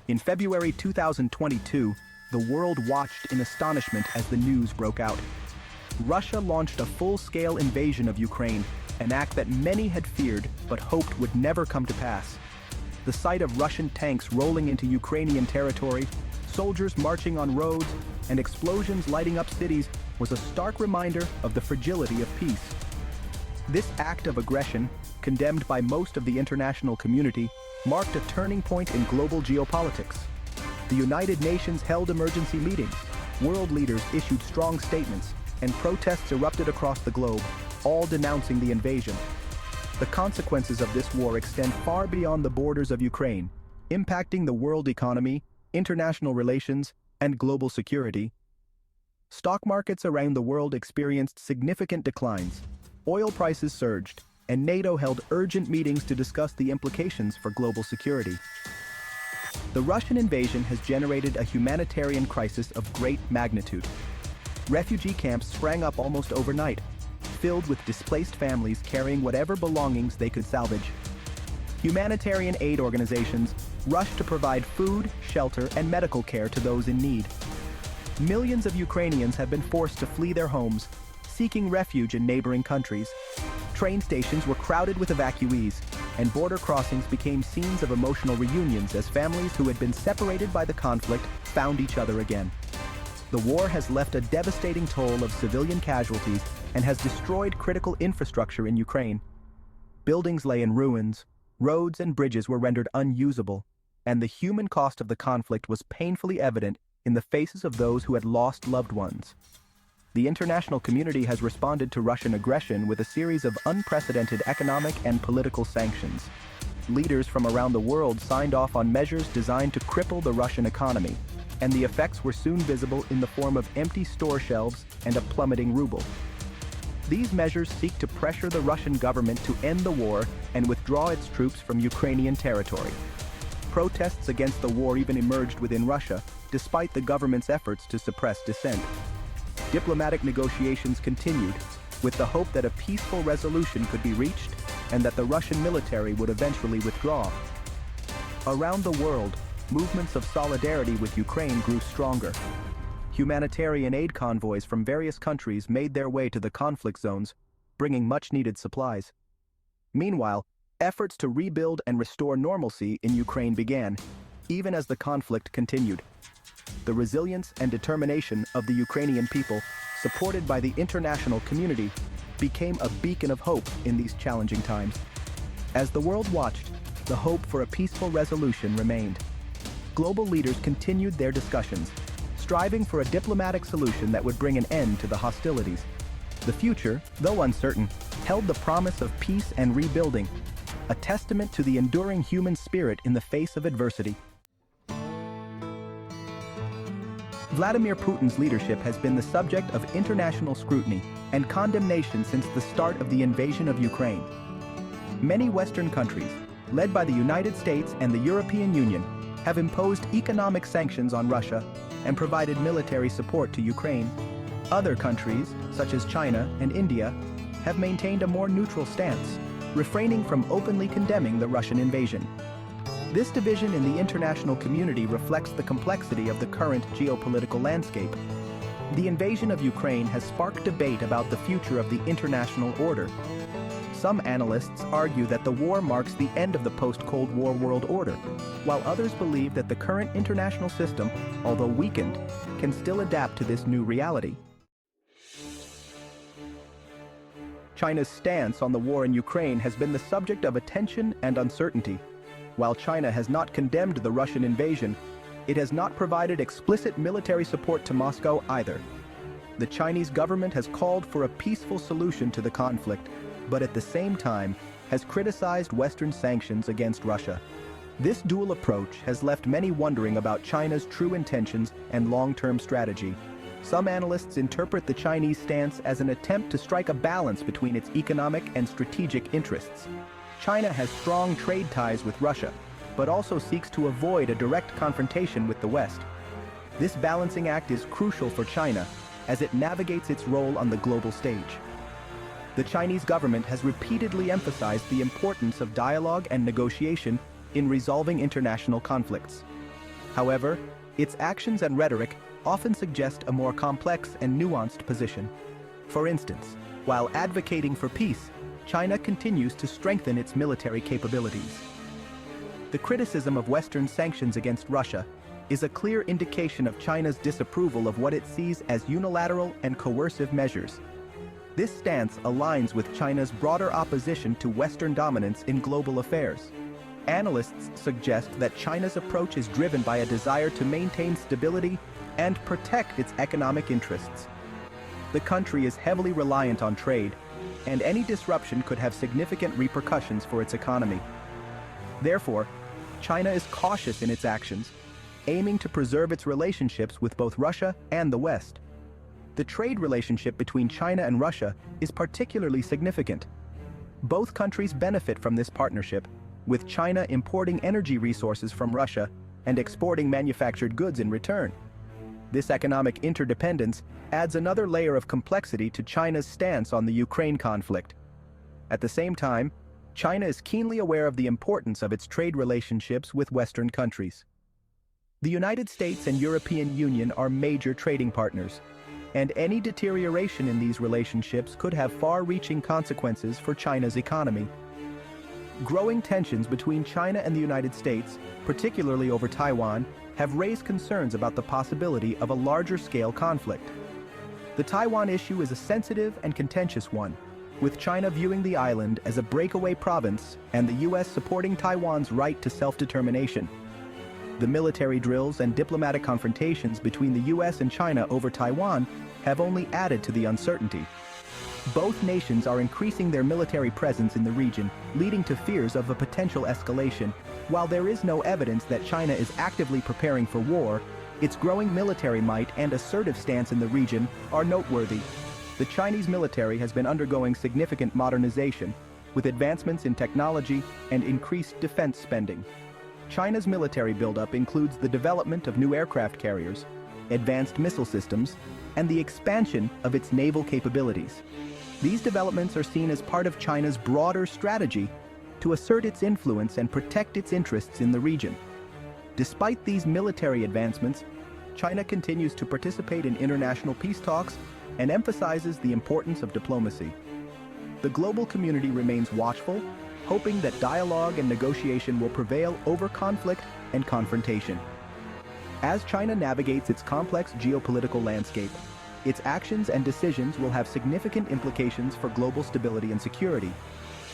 In February 2022, the world watched in astonishment as the news broke out. Russia launched a full-scale invasion of Ukraine, an act that many had feared but hoped would never come to pass. The sight of Russian tanks rolling into Ukrainian territory, soldiers marching on roads, and explosions lighting up cities was a stark reminder of the fragility of peace. This act of aggression, condemned by most of the international community, marked a turning point in global geopolitics. The United Nations held emergency meetings, world leaders issued strong statements, and protests erupted across the globe, all denouncing the invasion. The consequences of this war extend far beyond the borders of Ukraine, impacting the world economy, international relations, and global security. Stock markets around the world experienced significant declines, oil prices surged, and NATO held urgent meetings to discuss the implications for global security. The Russian invasion has generated a humanitarian crisis of great magnitude. Refugee camps sprang up almost overnight, filled with displaced families carrying whatever belongings they could salvage. Humanitarian aid organizations rushed to provide food, shelter, and medical care to those in need. Millions of Ukrainians have been forced to flee their homes, seeking refuge in neighboring countries. Train stations were crowded with evacuees, and border crossings became scenes of emotional reunions as families who had been separated by the conflict found each other again. The war has left a devastating toll of civilian casualties and has destroyed critical infrastructure in Ukraine. Buildings lay in ruins, roads and bridges were rendered unusable, and the human cost of the conflict was painfully evident in the faces of those who had lost loved ones. The international community has responded to Russian aggression with a series of unprecedented economic and political sanctions. Leaders from around the world signed off on measures designed to cripple the Russian economy, and the effects were soon visible in the form of empty store shelves and a plummeting ruble. These measures seek to pressure the Russian government to end the war and withdraw its troops from Ukrainian territory. Protests against the war even emerged within Russia, despite the government's efforts to suppress dissent. Diplomatic negotiations continued, with the hope that a peaceful resolution could be reached and that the Russian military would eventually withdraw. Around the world, movements of solidarity with Ukraine grew stronger. Humanitarian aid convoys from various countries made their way to the conflict zones, bringing much-needed supplies. Meanwhile, efforts to rebuild and restore normalcy in Ukraine began, even as the conflict continued. The resilience and determination of the Ukrainian people, supported by the international community, became a beacon of hope in these challenging times. As the world watched, the hope for a peaceful resolution remained. Global leaders continued their discussions, striving for a diplomatic solution that would bring an end to the hostilities. The future, though uncertain, held the promise of peace and rebuilding, a testament to the enduring human spirit in the face of adversity. Vladimir Putin's leadership has been the subject of international scrutiny and condemnation since the start of the invasion of Ukraine. Many Western countries, led by the United States and the European Union, have imposed economic sanctions on Russia and provided military support to Ukraine. Other countries, such as China and India, have maintained a more neutral stance, refraining from openly condemning the Russian invasion. This division in the international community reflects the complexity of the current geopolitical landscape. The invasion of Ukraine has sparked debate about the future of the international order. Some analysts argue that the war marks the end of the post-Cold War world order, while others believe that the current international system, although weakened, can still adapt to this new reality. China's stance on the war in Ukraine has been the subject of attention and uncertainty. While China has not condemned the Russian invasion, it has not provided explicit military support to Moscow either. The Chinese government has called for a peaceful solution to the conflict, but at the same time has criticized Western sanctions against Russia. This dual approach has left many wondering about China's true intentions and long-term strategy. Some analysts interpret the Chinese stance as an attempt to strike a balance between its economic and strategic interests. China has strong trade ties with Russia, but also seeks to avoid a direct confrontation with the West. This balancing act is crucial for China as it navigates its role on the global stage. The Chinese government has repeatedly emphasized the importance of dialogue and negotiation in resolving international conflicts. However, its actions and rhetoric often suggest a more complex and nuanced position. For instance, while advocating for peace, China continues to strengthen its military capabilities. The criticism of Western sanctions against Russia is a clear indication of China's disapproval of what it sees as unilateral and coercive measures. This stance aligns with China's broader opposition to Western dominance in global affairs. Analysts suggest that China's approach is driven by a desire to maintain stability and protect its economic interests. The country is heavily reliant on trade, and any disruption could have significant repercussions for its economy. Therefore, China is cautious in its actions, aiming to preserve its relationships with both Russia and the West. The trade relationship between China and Russia is particularly significant. Both countries benefit from this partnership, with China importing energy resources from Russia and exporting manufactured goods in return. This economic interdependence adds another layer of complexity to China's stance on the Ukraine conflict. At the same time, China is keenly aware of the importance of its trade relationships with Western countries. The United States and European Union are major trading partners, and any deterioration in these relationships could have far-reaching consequences for China's economy. Growing tensions between China and the United States, particularly over Taiwan, have raised concerns about the possibility of a larger-scale conflict. The Taiwan issue is a sensitive and contentious one, with China viewing the island as a breakaway province and the U.S. supporting Taiwan's right to self-determination. The military drills and diplomatic confrontations between the U.S. and China over Taiwan have only added to the uncertainty. Both nations are increasing their military presence in the region, leading to fears of a potential escalation. While there is no evidence that China is actively preparing for war, its growing military might and assertive stance in the region are noteworthy. The Chinese military has been undergoing significant modernization, with advancements in technology and increased defense spending. China's military buildup includes the development of new aircraft carriers, advanced missile systems, and the expansion of its naval capabilities. These developments are seen as part of China's broader strategy to assert its influence and protect its interests in the region. Despite these military advancements, China continues to participate in international peace talks and emphasizes the importance of diplomacy. The global community remains watchful, hoping that dialogue and negotiation will prevail over conflict and confrontation. As China navigates its complex geopolitical landscape, its actions and decisions will have significant implications for global stability and security.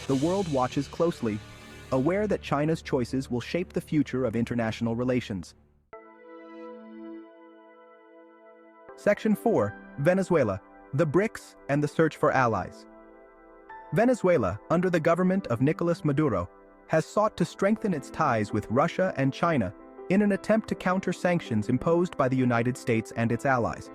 The world watches closely, aware that China's choices will shape the future of international relations. Section 4. Venezuela, the BRICS and the search for allies. Venezuela, under the government of Nicolas Maduro, has sought to strengthen its ties with Russia and China in an attempt to counter sanctions imposed by the United States and its allies.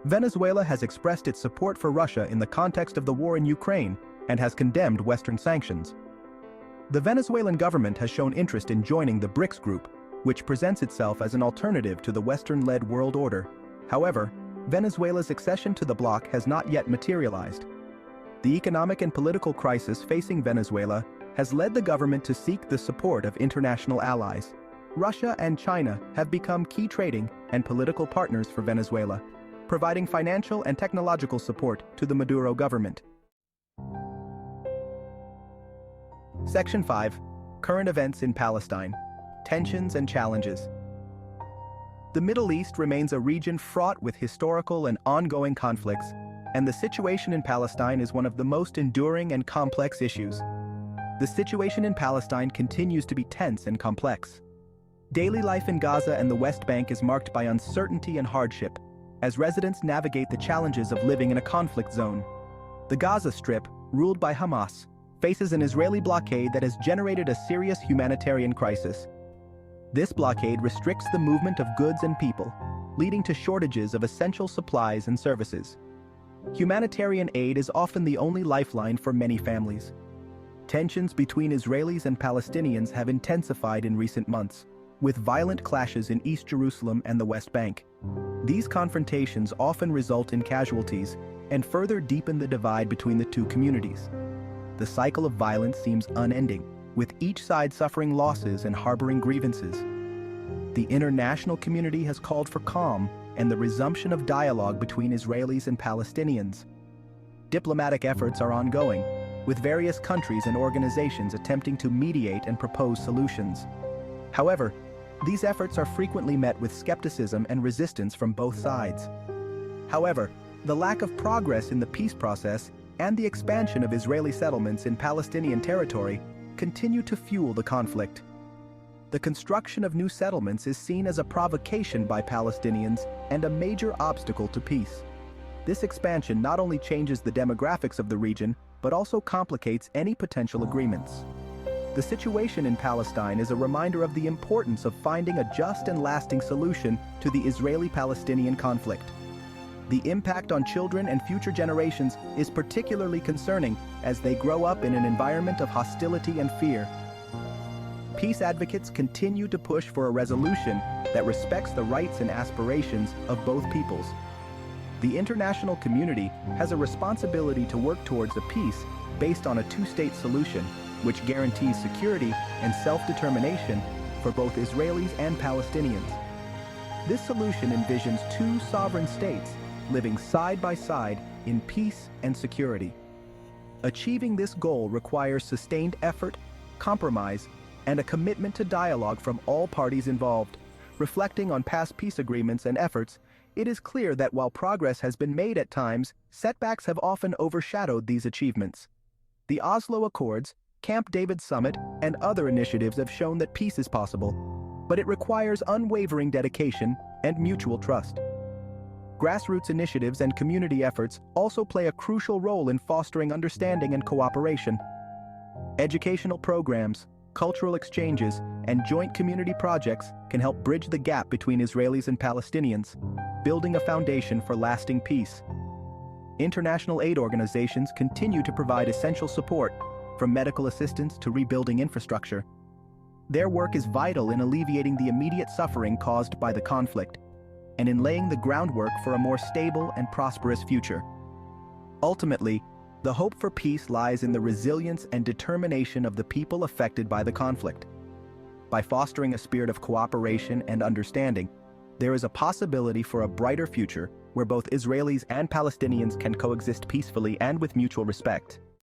Venezuela has expressed its support for Russia in the context of the war in Ukraine and has condemned Western sanctions. The Venezuelan government has shown interest in joining the BRICS group, which presents itself as an alternative to the Western-led world order. However, Venezuela's accession to the bloc has not yet materialized. The economic and political crisis facing Venezuela has led the government to seek the support of international allies. Russia and China have become key trading and political partners for Venezuela, providing financial and technological support to the Maduro government. Section 5. Current events in Palestine. Tensions and challenges. The Middle East remains a region fraught with historical and ongoing conflicts, and the situation in Palestine is one of the most enduring and complex issues. The situation in Palestine continues to be tense and complex. Daily life in Gaza and the West Bank is marked by uncertainty and hardship, as residents navigate the challenges of living in a conflict zone. The Gaza Strip, ruled by Hamas, faces an Israeli blockade that has generated a serious humanitarian crisis. This blockade restricts the movement of goods and people, leading to shortages of essential supplies and services. Humanitarian aid is often the only lifeline for many families. Tensions between Israelis and Palestinians have intensified in recent months, with violent clashes in East Jerusalem and the West Bank. These confrontations often result in casualties and further deepen the divide between the two communities. The cycle of violence seems unending, with each side suffering losses and harboring grievances. The international community has called for calm and the resumption of dialogue between Israelis and Palestinians. Diplomatic efforts are ongoing, with various countries and organizations attempting to mediate and propose solutions. However, these efforts are frequently met with skepticism and resistance from both sides. However, the lack of progress in the peace process and the expansion of Israeli settlements in Palestinian territory continue to fuel the conflict. The construction of new settlements is seen as a provocation by Palestinians and a major obstacle to peace. This expansion not only changes the demographics of the region, but also complicates any potential agreements. The situation in Palestine is a reminder of the importance of finding a just and lasting solution to the Israeli-Palestinian conflict. The impact on children and future generations is particularly concerning as they grow up in an environment of hostility and fear. Peace advocates continue to push for a resolution that respects the rights and aspirations of both peoples. The international community has a responsibility to work towards a peace based on a two-state solution, which guarantees security and self-determination for both Israelis and Palestinians. This solution envisions two sovereign states living side by side in peace and security. Achieving this goal requires sustained effort, compromise, and a commitment to dialogue from all parties involved. Reflecting on past peace agreements and efforts, it is clear that while progress has been made at times, setbacks have often overshadowed these achievements. The Oslo Accords, Camp David Summit, and other initiatives have shown that peace is possible, but it requires unwavering dedication and mutual trust. Grassroots initiatives and community efforts also play a crucial role in fostering understanding and cooperation. Educational programs, cultural exchanges, and joint community projects can help bridge the gap between Israelis and Palestinians, building a foundation for lasting peace. International aid organizations continue to provide essential support, from medical assistance to rebuilding infrastructure. Their work is vital in alleviating the immediate suffering caused by the conflict, and in laying the groundwork for a more stable and prosperous future. Ultimately, the hope for peace lies in the resilience and determination of the people affected by the conflict. By fostering a spirit of cooperation and understanding, there is a possibility for a brighter future where both Israelis and Palestinians can coexist peacefully and with mutual respect.